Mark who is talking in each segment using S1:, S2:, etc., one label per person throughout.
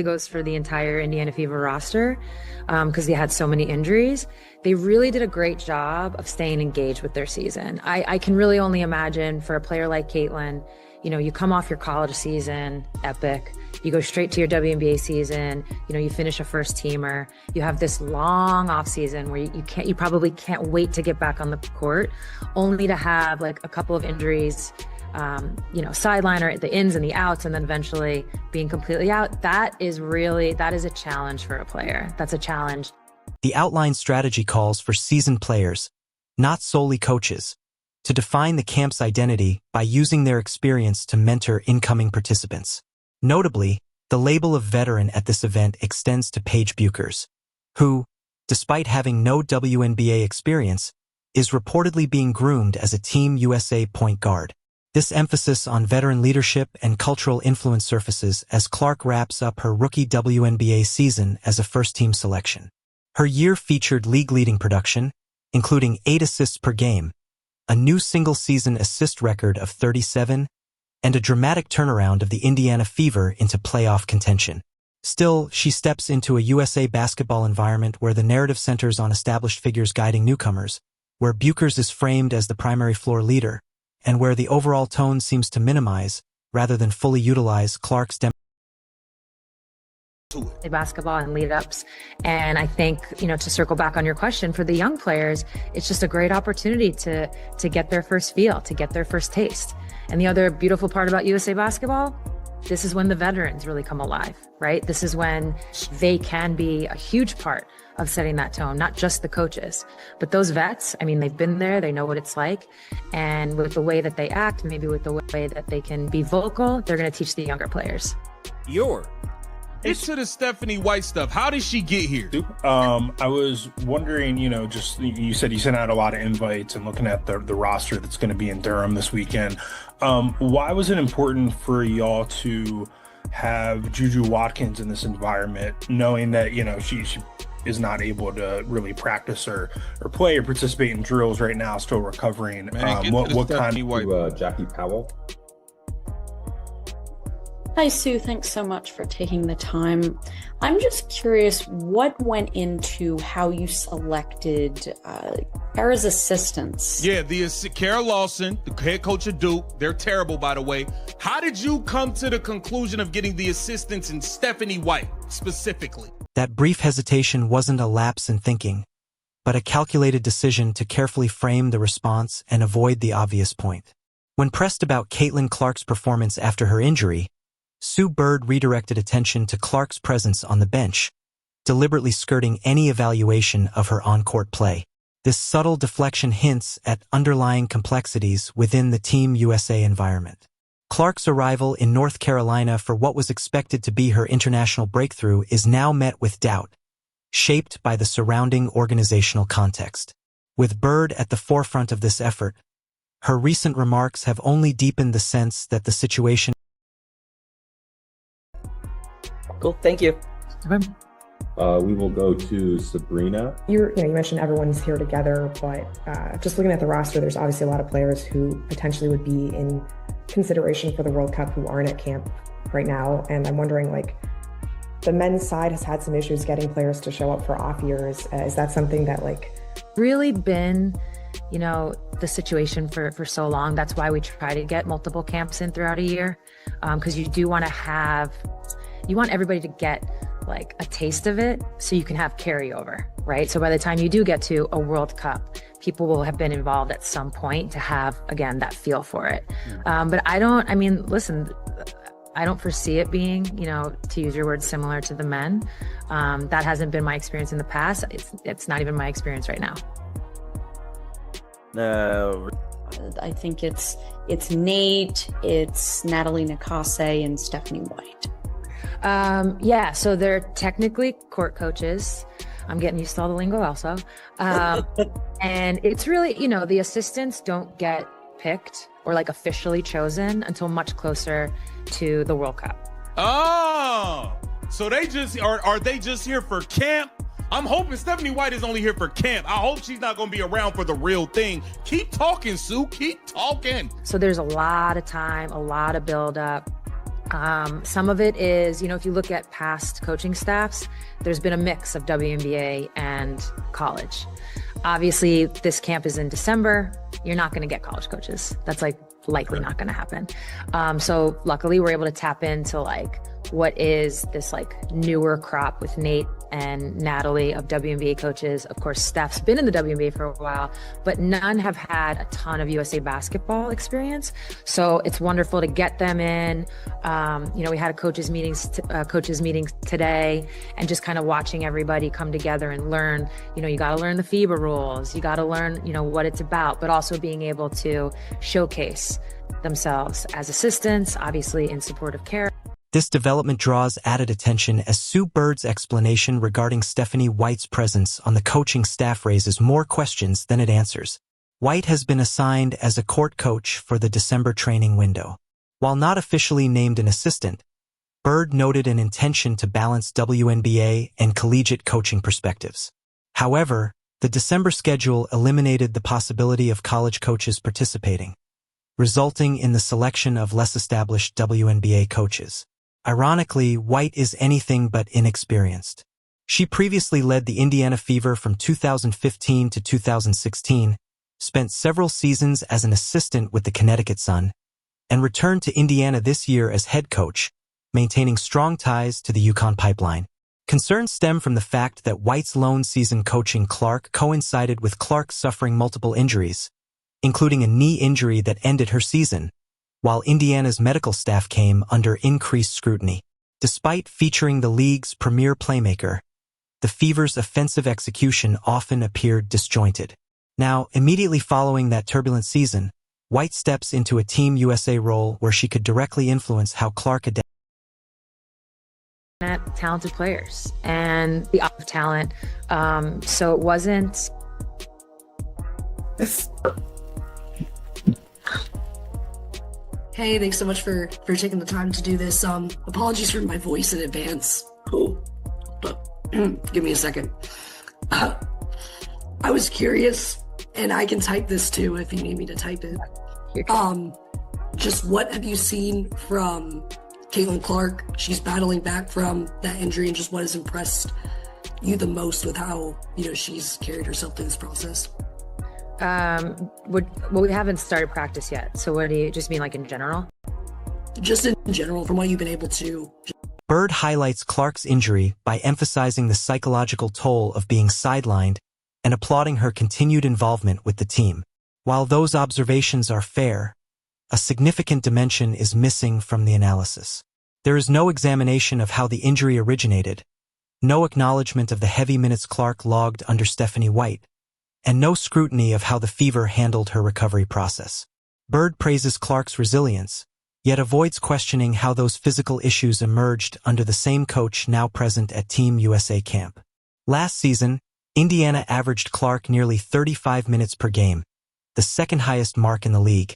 S1: goes for the entire Indiana Fever roster because they had so many injuries. They really did a great job of staying engaged with their season. I can really only imagine for a player like Caitlin, you know, you come off your college season, epic, you go straight to your WNBA season, you know, you finish a first teamer, you have this long off season where you probably can't wait to get back on the court, only to have like a couple of injuries, you know, sideline or the ins and the outs, and then eventually being completely out. That is a challenge for a player. That's a challenge.
S2: The outline strategy calls for seasoned players, not solely coaches, to define the camp's identity by using their experience to mentor incoming participants. Notably, the label of veteran at this event extends to Paige Buchers, who, despite having no WNBA experience, is reportedly being groomed as a Team USA point guard. This emphasis on veteran leadership and cultural influence surfaces as Clark wraps up her rookie WNBA season as a first-team selection. Her year featured league-leading production, including 8 assists per game, a new single-season assist record of 37, and a dramatic turnaround of the Indiana Fever into playoff contention. Still, she steps into a USA basketball environment where the narrative centers on established figures guiding newcomers, where Buchers is framed as the primary floor leader, and where the overall tone seems to minimize, rather than fully utilize, Clark's
S1: basketball and lead-ups. And I think, you know, to circle back on your question, for the young players, it's just a great opportunity to get their first feel, to get their first taste. And the other beautiful part about USA basketball, this is when the veterans really come alive, right? This is when they can be a huge part of setting that tone, not just the coaches, but those vets. I mean, they've been there, they know what it's like. And with the way that they act, maybe with the way that they can be vocal, they're going to teach the younger players.
S3: It's to the Stephanie White stuff. How did she get here?
S4: I was wondering, you know, just you said you sent out a lot of invites and looking at the roster that's going to be in Durham this weekend. Why was it important for y'all to have Juju Watkins in this environment, knowing that, you know, she is not able to really practice or play or participate in drills right now, still recovering? What kind
S5: of Jackie Powell?
S6: Hi, Sue. Thanks so much for taking the time. I'm just curious, what went into how you selected Kara's assistants?
S3: Yeah, Kara Lawson, the head coach of Duke. They're terrible, by the way. How did you come to the conclusion of getting the assistants in Stephanie White specifically?
S2: That brief hesitation wasn't a lapse in thinking, but a calculated decision to carefully frame the response and avoid the obvious point. When pressed about Caitlin Clark's performance after her injury, Sue Bird redirected attention to Clark's presence on the bench, deliberately skirting any evaluation of her on-court play. This subtle deflection hints at underlying complexities within the Team USA environment. Clark's arrival in North Carolina for what was expected to be her international breakthrough is now met with doubt, shaped by the surrounding organizational context. With Bird at the forefront of this effort, her recent remarks have only deepened the sense that the situation.
S7: Cool, thank you.
S1: Okay.
S5: We will go to Sabrina.
S8: You mentioned everyone's here together, but just looking at the roster, there's obviously a lot of players who potentially would be in consideration for the World Cup who aren't at camp right now. And I'm wondering, like, the men's side has had some issues getting players to show up for off years. Is that something that, like,
S1: really been, you know, the situation for so long? That's why we try to get multiple camps in throughout a year, because you do want to have, you want everybody to get like a taste of it so you can have carryover, right? So by the time you do get to a World Cup, people will have been involved at some point to have, again, that feel for it. But I don't foresee it being, you know, to use your words, similar to the men. That hasn't been my experience in the past. It's not even my experience right now.
S7: No.
S6: I think it's Nate, it's Natalie Nakase, and Stephanie White.
S1: Yeah, so they're technically court coaches. I'm getting used to all the lingo also. And it's really, you know, the assistants don't get picked or like officially chosen until much closer to the World Cup.
S3: Oh, so they just are they just here for camp? I'm hoping Stephanie White is only here for camp. I hope she's not going to be around for the real thing. Keep talking, Sue. Keep talking.
S1: So there's a lot of time, a lot of build up. Some of it is, if you look at past coaching staffs, there's been a mix of WNBA and college. Obviously, this camp is in December. You're not going to get college coaches. That's likely not going to happen. So luckily, we're able to tap into what is this newer crop with Nate and Natalie of WNBA coaches. Of course, Steph's been in the WNBA for a while, but none have had a ton of USA basketball experience. So it's wonderful to get them in. We had a coaches meeting today, and just kind of watching everybody come together and learn. You got to learn the FIBA rules. You got to learn, what it's about, but also being able to showcase themselves as assistants, obviously in supportive care.
S2: This development draws added attention as Sue Bird's explanation regarding Stephanie White's presence on the coaching staff raises more questions than it answers. White has been assigned as a court coach for the December training window. While not officially named an assistant, Bird noted an intention to balance WNBA and collegiate coaching perspectives. However, the December schedule eliminated the possibility of college coaches participating, resulting in the selection of less established WNBA coaches. Ironically, White is anything but inexperienced. She previously led the Indiana Fever from 2015 to 2016, spent several seasons as an assistant with the Connecticut Sun, and returned to Indiana this year as head coach, maintaining strong ties to the UConn pipeline. Concerns stem from the fact that White's lone season coaching Clark coincided with Clark suffering multiple injuries, including a knee injury that ended her season, while Indiana's medical staff came under increased scrutiny. Despite featuring the league's premier playmaker, the Fever's offensive execution often appeared disjointed. Now, immediately following that turbulent season, White steps into a Team USA role where she could directly influence how Clark adapts
S1: at talented players and the off talent. So it wasn't.
S9: Hey, thanks so much for taking the time to do this. Apologies for my voice in advance. Oh, but give me a second. I was curious, and I can type this too if you need me to type it. Just what have you seen from Caitlin Clark? She's battling back from that injury, and just what has impressed you the most with how she's carried herself through this process?
S1: We haven't started practice yet. So what do you just mean, in general?
S9: Just in general, from what you've been able to.
S2: Bird highlights Clark's injury by emphasizing the psychological toll of being sidelined and applauding her continued involvement with the team. While those observations are fair, a significant dimension is missing from the analysis. There is no examination of how the injury originated, no acknowledgement of the heavy minutes Clark logged under Stephanie White, and no scrutiny of how the Fever handled her recovery process. Bird praises Clark's resilience, yet avoids questioning how those physical issues emerged under the same coach now present at Team USA camp. Last season, Indiana averaged Clark nearly 35 minutes per game, the second highest mark in the league,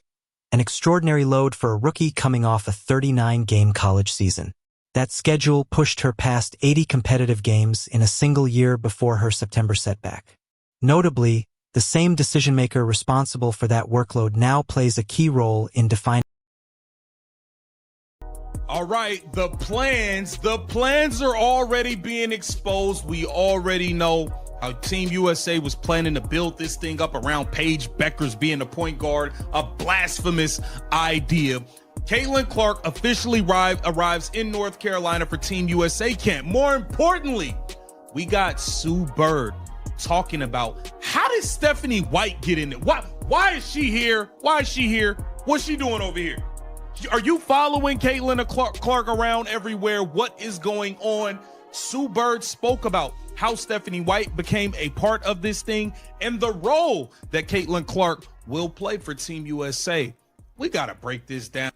S2: an extraordinary load for a rookie coming off a 39-game college season. That schedule pushed her past 80 competitive games in a single year before her September setback. Notably, the same decision-maker responsible for that workload now plays a key role in defining.
S3: All right, the plans are already being exposed. We already know how Team USA was planning to build this thing up around Paige Beckers being the point guard, a blasphemous idea. Caitlin Clark officially arrives in North Carolina for Team USA camp. More importantly, we got Sue Bird talking about how did Stephanie White get in it? Why is she here? Why is she here? What's she doing over here? Are you following Caitlin Clark around everywhere? What is going on? Sue Bird spoke about how Stephanie White became a part of this thing and the role that Caitlin Clark will play for Team USA. We got to break this down.